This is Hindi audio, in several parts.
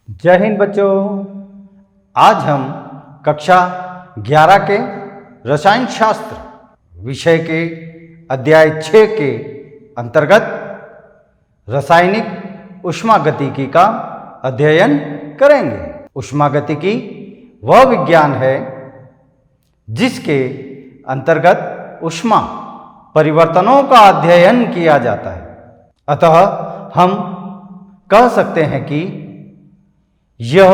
जय हिंद बच्चों। आज हम कक्षा 11 के रसायन शास्त्र विषय के अध्याय 6 के अंतर्गत रासायनिक ऊष्मागतिकी का अध्ययन करेंगे। ऊष्मागतिकी वह विज्ञान है जिसके अंतर्गत ऊष्मा परिवर्तनों का अध्ययन किया जाता है। अतः हम कह सकते हैं कि यह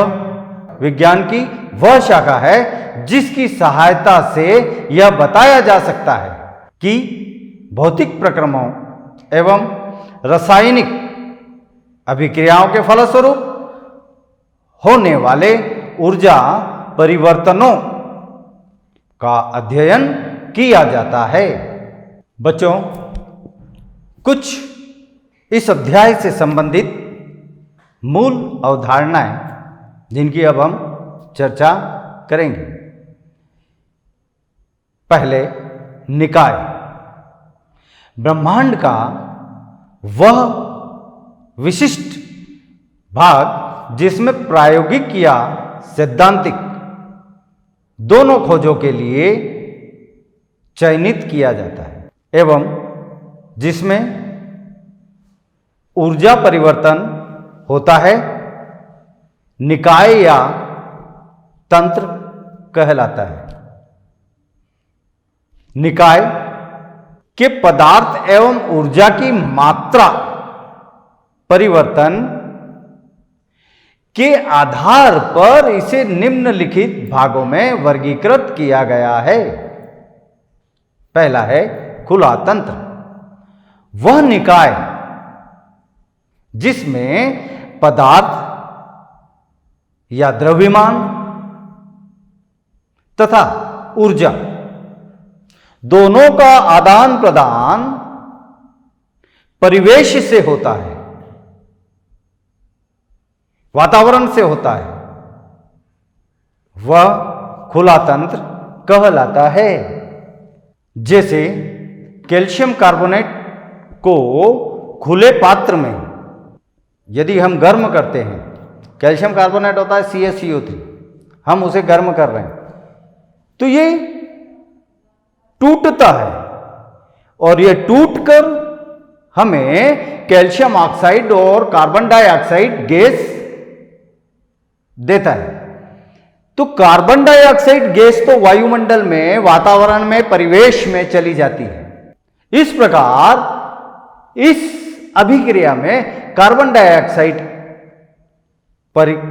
विज्ञान की वह शाखा है जिसकी सहायता से यह बताया जा सकता है कि भौतिक प्रक्रमों एवं रासायनिक अभिक्रियाओं के फलस्वरूप होने वाले ऊर्जा परिवर्तनों का अध्ययन किया जाता है। बच्चों, कुछ इस अध्याय से संबंधित मूल अवधारणाएं जिनकी अब हम चर्चा करेंगे। पहले, निकाय। ब्रह्मांड का वह विशिष्ट भाग जिसमें प्रायोगिक या सैद्धांतिक दोनों खोजों के लिए चयनित किया जाता है एवं जिसमें ऊर्जा परिवर्तन होता है, निकाय या तंत्र कहलाता है। निकाय के पदार्थ एवं ऊर्जा की मात्रा परिवर्तन के आधार पर इसे निम्नलिखित भागों में वर्गीकृत किया गया है। पहला है खुला तंत्र। वह निकाय जिसमें पदार्थ या द्रव्यमान तथा ऊर्जा दोनों का आदान प्रदान परिवेश से होता है, वातावरण से होता है, वह खुला तंत्र कहलाता है। जैसे कैल्शियम कार्बोनेट को खुले पात्र में यदि हम गर्म करते हैं, कैल्शियम कार्बोनेट होता है CaCO3, हम उसे गर्म कर रहे हैं तो ये टूटता है और ये टूटकर हमें कैल्शियम ऑक्साइड और कार्बन डाइऑक्साइड गैस देता है। तो कार्बन डाइऑक्साइड गैस तो वायुमंडल में, वातावरण में, परिवेश में चली जाती है। इस प्रकार इस अभिक्रिया में कार्बन डाइऑक्साइड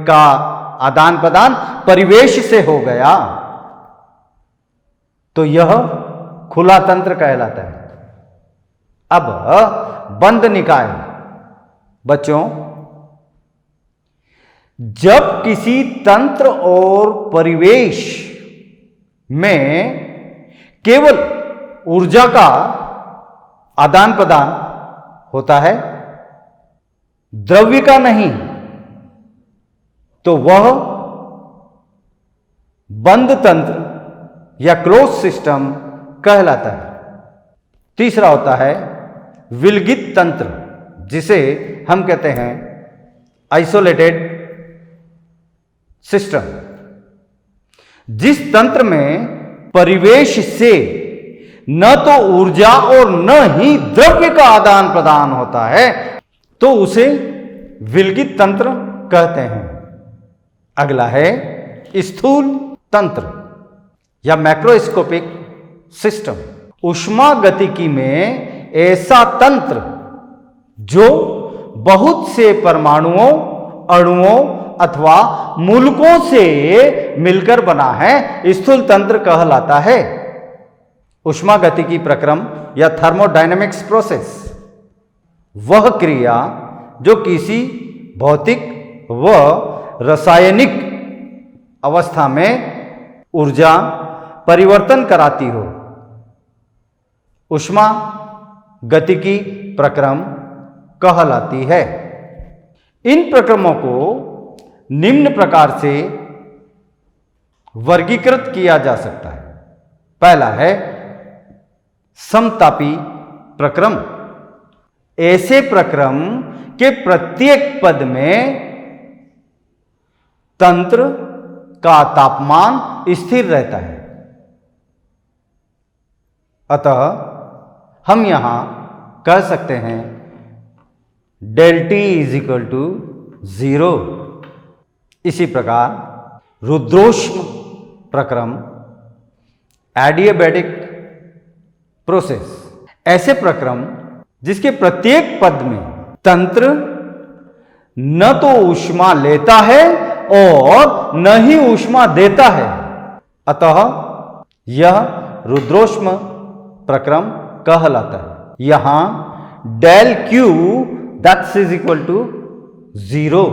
का आदान प्रदान परिवेश से हो गया तो यह खुला तंत्र कहलाता है। अब बंद निकाय। बच्चों, जब किसी तंत्र और परिवेश में केवल ऊर्जा का आदान प्रदान होता है, द्रव्य का नहीं, तो वह बंद तंत्र या क्लोज सिस्टम कहलाता है। तीसरा होता है विलगित तंत्र, जिसे हम कहते हैं आइसोलेटेड सिस्टम। जिस तंत्र में परिवेश से न तो ऊर्जा और न ही द्रव्य का आदान प्रदान होता है तो उसे विलगित तंत्र कहते हैं। अगला है स्थूल तंत्र या मैक्रोस्कोपिक सिस्टम। ऊष्मागतिकी में ऐसा तंत्र जो बहुत से परमाणुओं, अणुओं अथवा मूलकों से मिलकर बना है, स्थूल तंत्र कहलाता है। ऊष्मागतिकी प्रक्रम या थर्मोडायनेमिक्स प्रोसेस वह क्रिया जो किसी भौतिक व रासायनिक अवस्था में ऊर्जा परिवर्तन कराती हो, ऊष्मा गतिकी प्रक्रम कहलाती है। इन प्रक्रमों को निम्न प्रकार से वर्गीकृत किया जा सकता है। पहला है समतापी प्रक्रम। ऐसे प्रक्रम के प्रत्येक पद में तंत्र का तापमान स्थिर रहता है। अतः हम यहां कह सकते हैं del T is equal to 0। इसी प्रकार रुद्रोष्म प्रक्रम एडियाबैटिक प्रोसेस, ऐसे प्रक्रम जिसके प्रत्येक पद में तंत्र न तो ऊष्मा लेता है और न ही ऊष्मा देता है, अतः यह रुद्रोष्म प्रक्रम कहलाता है। यहां del Q that's is equal to 0।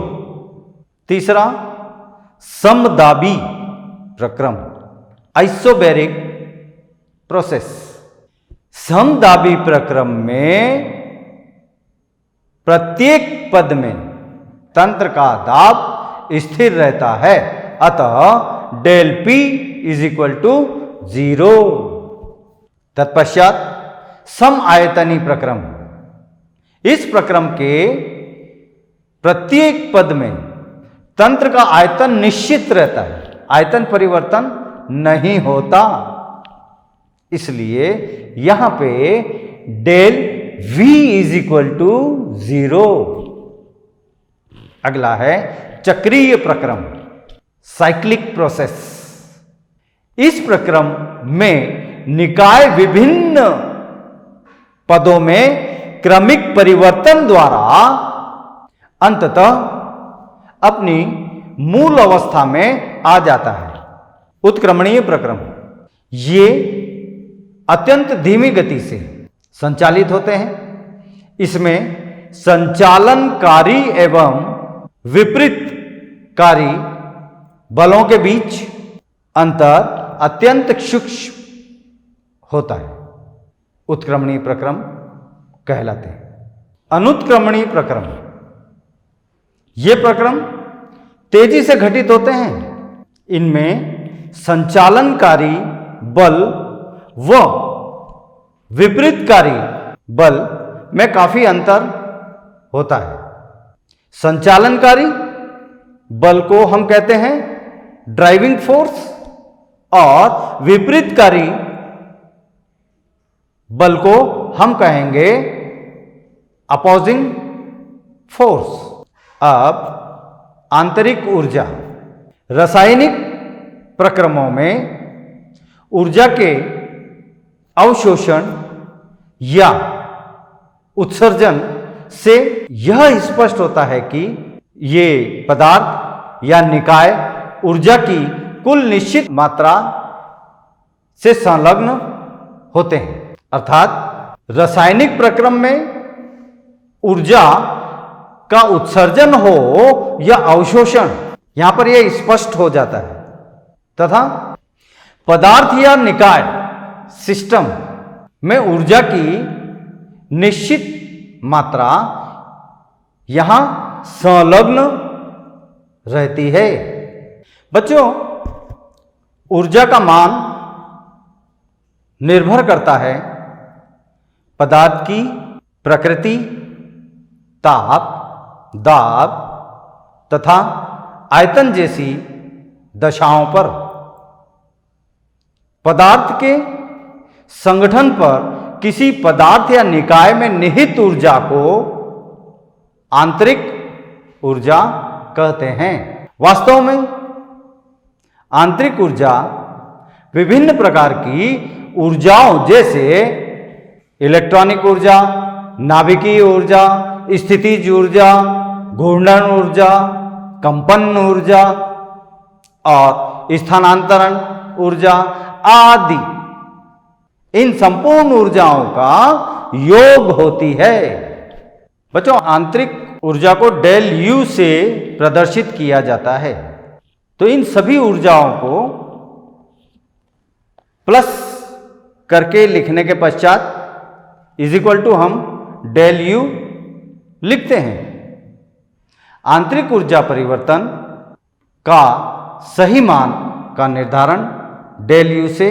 तीसरा समदाबी प्रक्रम आइसोबैरिक प्रोसेस। समदाबी प्रक्रम में प्रत्येक पद में तंत्र का दाब स्थिर रहता है, अतः del P is equal to 0। तत्पश्चात सम आयतनी प्रक्रम। इस प्रक्रम के प्रत्येक पद में तंत्र का आयतन निश्चित रहता है, आयतन परिवर्तन नहीं होता, इसलिए यहां पे del V is equal to 0। अगला है चक्रीय प्रक्रम साइक्लिक प्रोसेस। इस प्रक्रम में निकाय विभिन्न पदों में क्रमिक परिवर्तन द्वारा अंततः अपनी मूल अवस्था में आ जाता है। उत्क्रमणीय प्रक्रम, ये अत्यंत धीमी गति से संचालित होते हैं। इसमें संचालनकारी एवं विपरीतकारी बलों के बीच अंतर अत्यंत सूक्ष्म होता है, उत्क्रमणीय प्रक्रम कहलाते हैं। अनुत्क्रमणीय प्रक्रम, ये प्रक्रम तेजी से घटित होते हैं। इनमें संचालनकारी बल व विपरीतकारी बल में काफी अंतर होता है। संचालनकारी बल को हम कहते हैं ड्राइविंग फोर्स और विपरीतकारी बल को हम कहेंगे अपोजिंग फोर्स। अब आंतरिक ऊर्जा। रासायनिक प्रक्रमों में ऊर्जा के अवशोषण या उत्सर्जन से यह स्पष्ट होता है कि ये पदार्थ या निकाय ऊर्जा की कुल निश्चित मात्रा से संलग्न होते हैं। अर्थात रासायनिक प्रक्रम में ऊर्जा का उत्सर्जन हो या अवशोषण, यहां पर यह स्पष्ट हो जाता है, तथा पदार्थ या निकाय सिस्टम में ऊर्जा की निश्चित मात्रा यहां संलग्न रहती है। बच्चों, ऊर्जा का मान निर्भर करता है पदार्थ की प्रकृति, ताप, दाब तथा आयतन जैसी दशाओं पर। पदार्थ के संगठन पर किसी पदार्थ या निकाय में निहित ऊर्जा को आंतरिक ऊर्जा कहते हैं। वास्तव में आंतरिक ऊर्जा विभिन्न प्रकार की ऊर्जाओं जैसे इलेक्ट्रॉनिक ऊर्जा, नाभिकीय ऊर्जा, स्थितिज ऊर्जा, घूर्णन ऊर्जा, कंपन ऊर्जा और स्थानांतरण ऊर्जा आदि, इन संपूर्ण ऊर्जाओं का योग होती है। बच्चों, आंतरिक ऊर्जा को डेल U से प्रदर्शित किया जाता है। तो इन सभी ऊर्जाओं को प्लस करके लिखने के पश्चात इज इक्वल टू हम डेल U लिखते हैं। आंतरिक ऊर्जा परिवर्तन का सही मान का निर्धारण डेल U से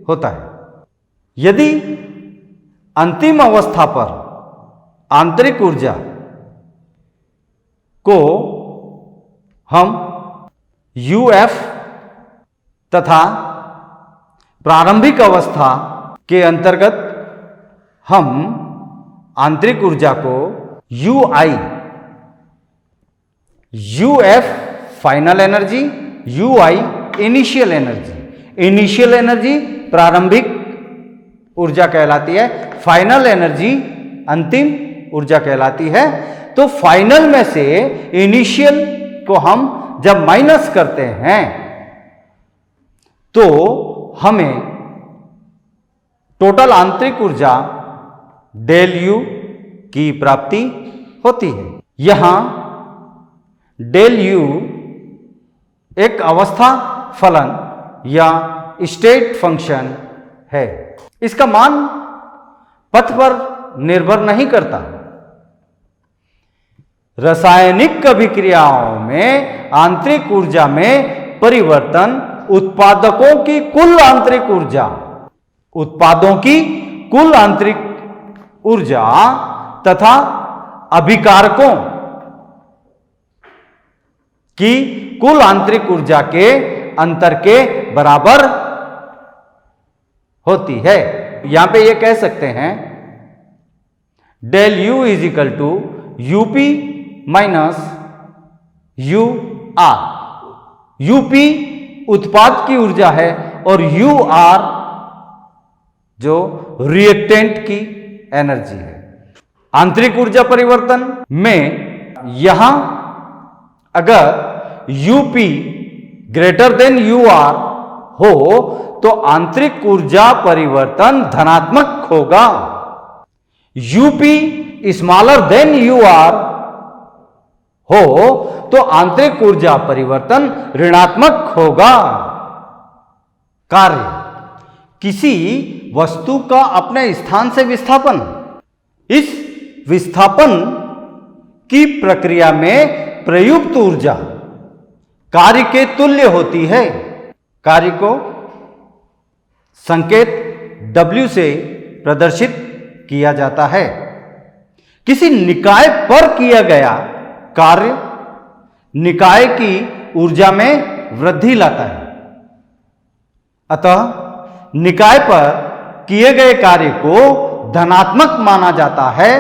होता है। यदि अंतिम अवस्था पर आंतरिक ऊर्जा को हम UF तथा प्रारंभिक अवस्था के अंतर्गत हम आंतरिक ऊर्जा को UI, UF final energy, UI initial energy. Initial energy प्रारंभिक ऊर्जा कहलाती है, फाइनल एनर्जी अंतिम ऊर्जा कहलाती है। तो फाइनल में से इनिशियल को हम जब माइनस करते हैं तो हमें टोटल आंतरिक ऊर्जा डेल U की प्राप्ति होती है। यहां डेल U एक अवस्था फलन या स्टेट फंक्शन है। इसका मान पथ पर निर्भर नहीं करता। रासायनिक अभिक्रियाओं में आंतरिक ऊर्जा में परिवर्तन उत्पादकों की कुल आंतरिक ऊर्जा, उत्पादों की कुल आंतरिक ऊर्जा तथा अभिकारकों की कुल आंतरिक ऊर्जा के अंतर के बराबर होती है। यहां पे ये कह सकते हैं del U is equal to UP minus UR। UP उत्पाद की ऊर्जा है और UR जो रिएक्टेंट की एनर्जी है। आंतरिक ऊर्जा परिवर्तन में यहां अगर UP ग्रेटर देन UR हो तो आंतरिक ऊर्जा परिवर्तन धनात्मक होगा। UP स्मॉलर देन UR हो तो आंतरिक ऊर्जा परिवर्तन ऋणात्मक होगा। कार्य किसी वस्तु का अपने स्थान से विस्थापन, इस विस्थापन की प्रक्रिया में प्रयुक्त ऊर्जा कार्य के तुल्य होती है। कार्य को संकेत W से प्रदर्शित किया जाता है। किसी निकाय पर किया गया कार्य निकाय की ऊर्जा में वृद्धि लाता है। अतः निकाय पर किए गए कार्य को धनात्मक माना जाता है,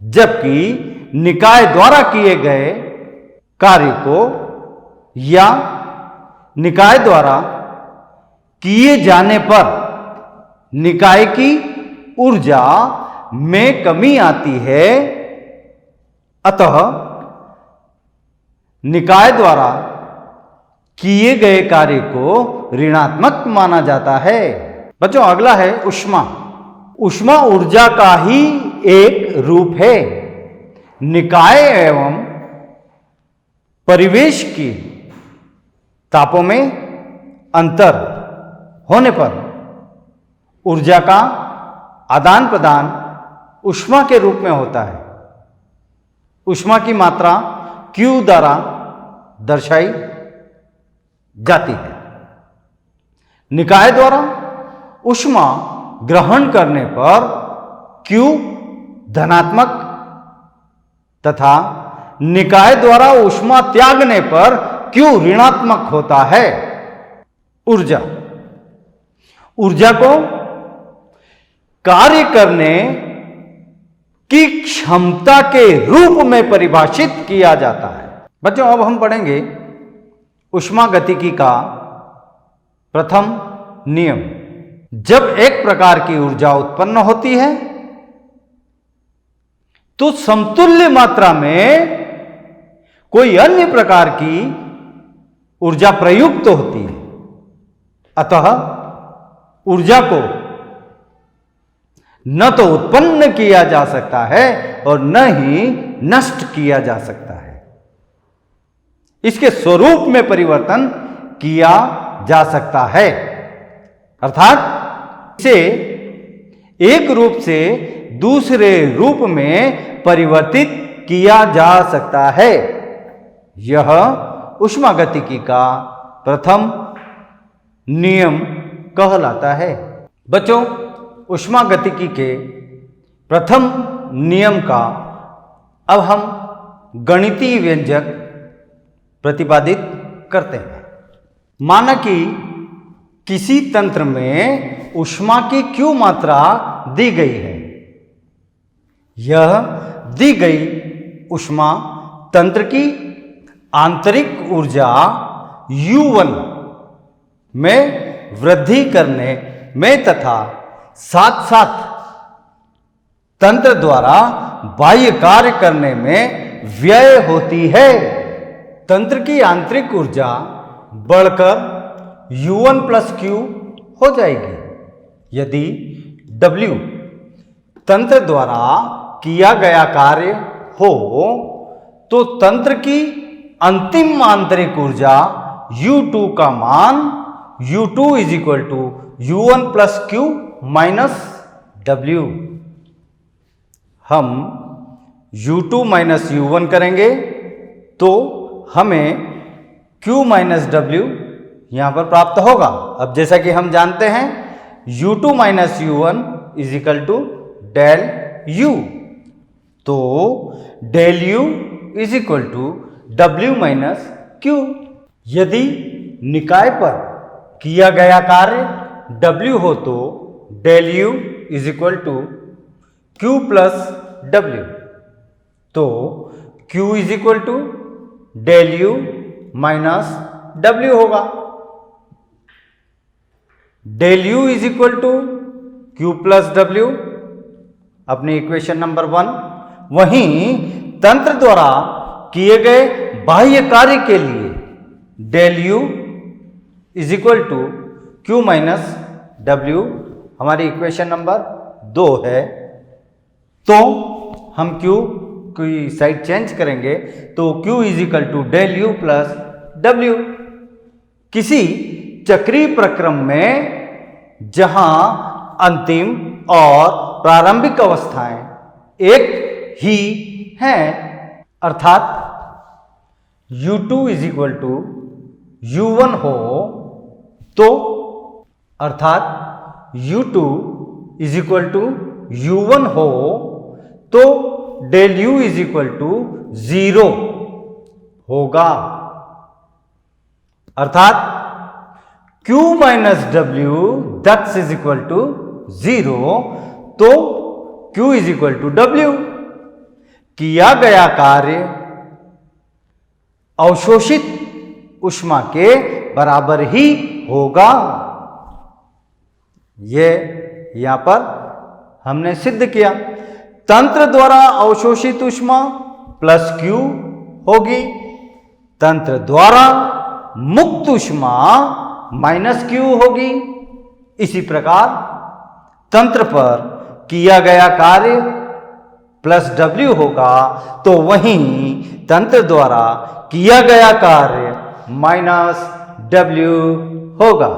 जबकि निकाय द्वारा किए गए कार्य को या निकाय द्वारा किए जाने पर निकाय की ऊर्जा में कमी आती है। अतः निकाय द्वारा किए गए कार्य को ऋणात्मक माना जाता है। बच्चों अगला है ऊष्मा। ऊष्मा ऊर्जा का ही एक रूप है। निकाय एवं परिवेश की तापों में अंतर होने पर ऊर्जा का आदान प्रदान ऊष्मा के रूप में होता है। ऊष्मा की मात्रा Q द्वारा दर्शाई जाती है। निकाय द्वारा ऊष्मा ग्रहण करने पर Q धनात्मक तथा निकाय द्वारा ऊष्मा त्यागने पर Q ऋणात्मक होता है। ऊर्जा, ऊर्जा को कार्य करने की क्षमता के रूप में परिभाषित किया जाता है। बच्चों अब हम पढ़ेंगे ऊष्मागतिकी का प्रथम नियम। जब एक प्रकार की ऊर्जा उत्पन्न होती है तो समतुल्य मात्रा में कोई अन्य प्रकार की ऊर्जा प्रयुक्त होती है। अतः ऊर्जा को न तो उत्पन्न किया जा सकता है और न ही नष्ट किया जा सकता है। इसके स्वरूप में परिवर्तन किया जा सकता है, अर्थात इसे एक रूप से दूसरे रूप में परिवर्तित किया जा सकता है। यह ऊष्मागतिकी का प्रथम नियम कहलाता है। बच्चों ऊष्मागतिकी के प्रथम नियम का अब हम गणितीय व्यंजक प्रतिपादित करते हैं। माना कि किसी तंत्र में ऊष्मा की Q मात्रा दी गई है। यह दी गई ऊष्मा तंत्र की आंतरिक ऊर्जा U1 में वृद्धि करने में तथा साथ साथ तंत्र द्वारा बाह्य कार्य करने में व्यय होती है। तंत्र की आंतरिक ऊर्जा बढ़कर U1 प्लस Q हो जाएगी यदि W तंत्र द्वारा किया गया कार्य हो तो तंत्र की अंतिम आंतरिक ऊर्जा U2 का मान U2 is equal to U1 plus Q minus W। हम U2 माइनस U1 करेंगे तो हमें Q माइनस W यहां पर प्राप्त होगा। अब जैसा कि हम जानते हैं U2 minus U1 is equal to del U, तो del U is equal to W minus Q। यदि निकाय पर किया गया कार्य W हो तो del U is equal to Q plus W, तो Q is equal to del U minus W होगा। Del U is equal to Q plus W अपनी इक्वेशन नंबर 1। वहीं तंत्र द्वारा किए गए बाह्य कार्य के लिए del U is equal to Q minus W हमारी इक्वेशन नंबर 2 है। तो हम Q की साइड चेंज करेंगे तो Q is equal to del U plus W। किसी चक्रीय प्रक्रम में जहां अंतिम और प्रारंभिक अवस्थाएं एक ही हैं, अर्थात U2 is equal to U1 हो तो अर्थात U2 is equal to U1 हो तो del U is equal to 0 होगा। अर्थात Q minus W that's is equal to 0, तो Q is equal to W। किया गया कार्य अवशोषित ऊष्मा के बराबर ही होगा। यह यहां पर हमने सिद्ध किया। तंत्र द्वारा अवशोषित ऊष्मा प्लस Q होगी, तंत्र द्वारा मुक्त ऊष्मा माइनस Q होगी। इसी प्रकार तंत्र पर किया गया कार्य प्लस W होगा, तो वहीं तंत्र द्वारा किया गया कार्य माइनस W होगा।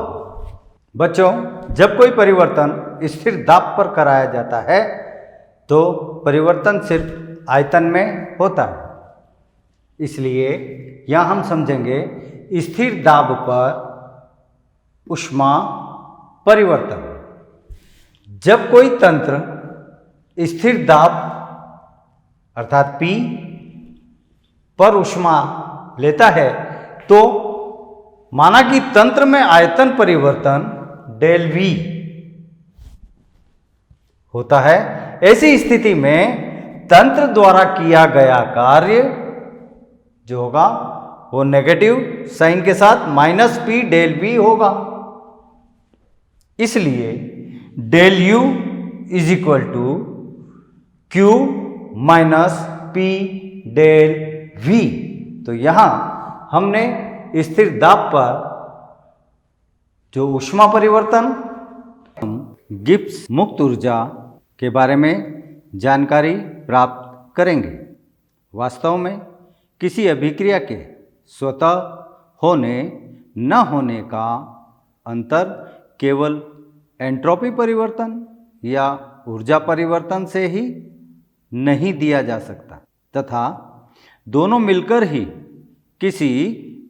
बच्चों, जब कोई परिवर्तन स्थिर दाब पर कराया जाता है तो परिवर्तन सिर्फ आयतन में होता है, इसलिए यहां हम समझेंगे स्थिर दाब पर ऊष्मा परिवर्तन। जब कोई तंत्र स्थिर दाब अर्थात P पर ऊष्मा लेता है तो माना कि तंत्र में आयतन परिवर्तन डेल V होता है। ऐसी स्थिति में तंत्र द्वारा किया गया कार्य जो होगा वो नेगेटिव साइन के साथ माइनस P डेल V होगा। इसलिए del U is equal to Q minus P del V। तो यहां हमने स्थिर दाब पर जो ऊष्मा परिवर्तन, गिब्स मुक्त ऊर्जा के बारे में जानकारी प्राप्त करेंगे। वास्तव में किसी अभिक्रिया के स्वतः होने न होने का अंतर केवल एंट्रोपी परिवर्तन या ऊर्जा परिवर्तन से ही नहीं दिया जा सकता, तथा दोनों मिलकर ही किसी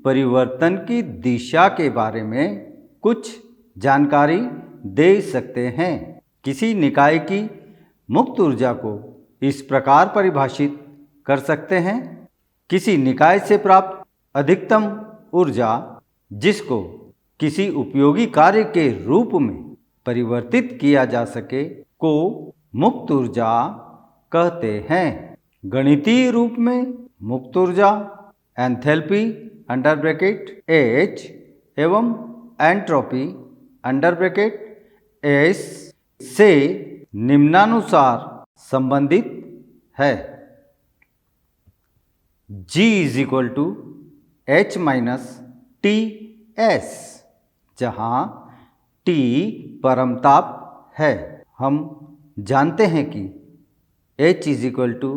परिवर्तन की दिशा के बारे में कुछ जानकारी दे सकते हैं। किसी निकाय की मुक्त ऊर्जा को इस प्रकार परिभाषित कर सकते हैं: किसी निकाय से प्राप्त अधिकतम ऊर्जा जिसको किसी उपयोगी कार्य के रूप में परिवर्तित किया जा सके को मुक्त ऊर्जा कहते हैं। गणितीय रूप में मुक्त ऊर्जा एंथैल्पी अंडर ब्रैकेट H एवं एंट्रोपी अंडर ब्रैकेट S से निम्नानुसार संबंधित है। G is equal to H minus T S, जहाँ T परमताप है। हम जानते हैं कि H is equal to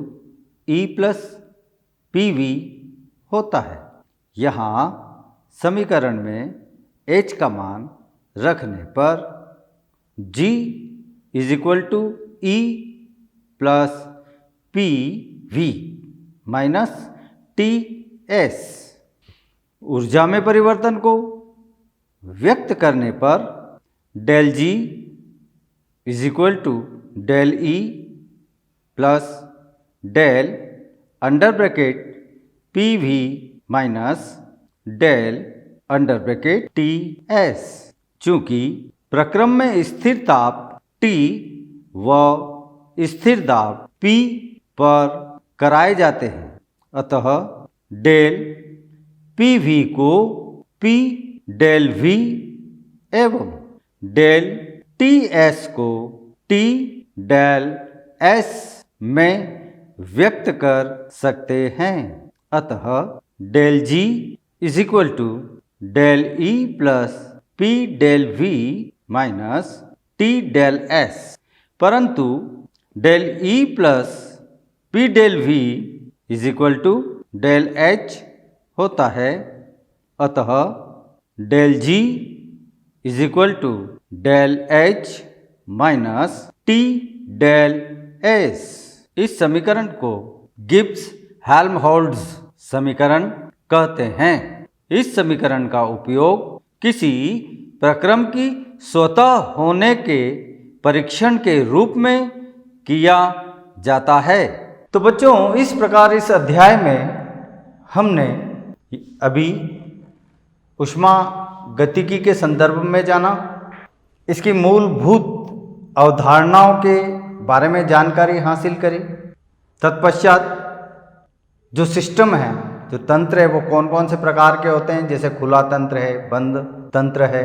E plus P V होता है। यहाँ समीकरण में H का मान रखने पर G is equal to E plus P V minus T S. ऊर्जा में परिवर्तन को व्यक्त करने पर del G is equal to del E plus del under bracket P V minus del under bracket T S. चूँकि प्रक्रम में स्थिर ताप T व स्थिर दाब P पर कराए जाते हैं, अतः डेल पी वी को P डेल V एवं डेल टी एस को T डेल S में व्यक्त कर सकते हैं। अतः del G is equal to del E plus P del V minus T del S, परंतु del E plus P del V is equal to del H होता है। अतः del G is equal to del H minus T del S। इस समीकरण को गिब्स हेल्महोल्ट्ज़ समीकरण कहते हैं। इस समीकरण का उपयोग किसी प्रक्रम की स्वतः होने के परीक्षण के रूप में किया जाता है। तो बच्चों, इस प्रकार इस अध्याय में हमने अभी ऊष्मा गतिकी के संदर्भ में जाना, इसकी मूलभूत अवधारणाओं के बारे में जानकारी हासिल करी। तत्पश्चात जो सिस्टम है, जो तंत्र है, वो कौन कौन से प्रकार के होते हैं, जैसे खुला तंत्र है, बंद तंत्र है।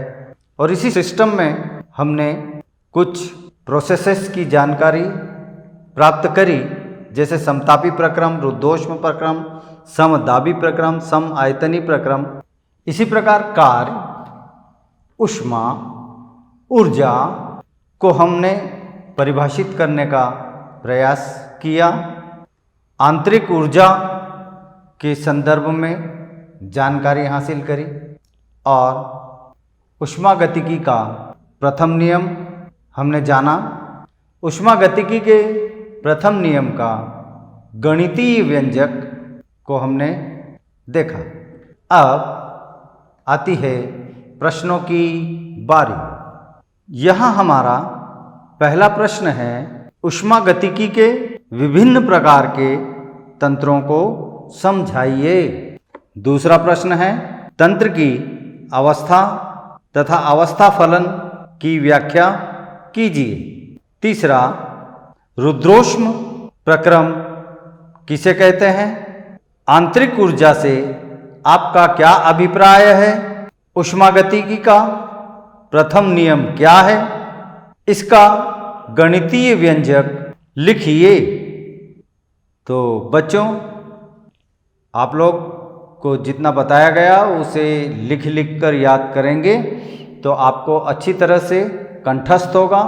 और इसी सिस्टम में हमने कुछ प्रोसेसेस की जानकारी प्राप्त करी, जैसे समतापी प्रक्रम, रुद्धोष्म प्रक्रम, समदाबी प्रक्रम, सम आयतनी प्रक्रम। इसी प्रकार कार्य, ऊष्मा, ऊर्जा को हमने परिभाषित करने का प्रयास किया। आंतरिक ऊर्जा के संदर्भ में जानकारी हासिल करी और ऊष्मागतिकी का प्रथम नियम हमने जाना। ऊष्मागतिकी के प्रथम नियम का गणितीय व्यंजक को हमने देखा। अब आती है प्रश्नों की बारी। यहाँ हमारा पहला प्रश्न है, ऊष्मागतिकी के विभिन्न प्रकार के तंत्रों को समझाइए। दूसरा प्रश्न है, तंत्र की अवस्था तथा अवस्था फलन की व्याख्या कीजिए। तीसरा, रुद्धोष्म प्रक्रम किसे कहते हैं? आंतरिक ऊर्जा से आपका क्या अभिप्राय है? ऊष्मागतिकी का प्रथम नियम क्या है? इसका गणितीय व्यंजक लिखिए। तो बच्चों, आप लोग को जितना बताया गया उसे लिख कर याद करेंगे तो आपको अच्छी तरह से कंठस्थ होगा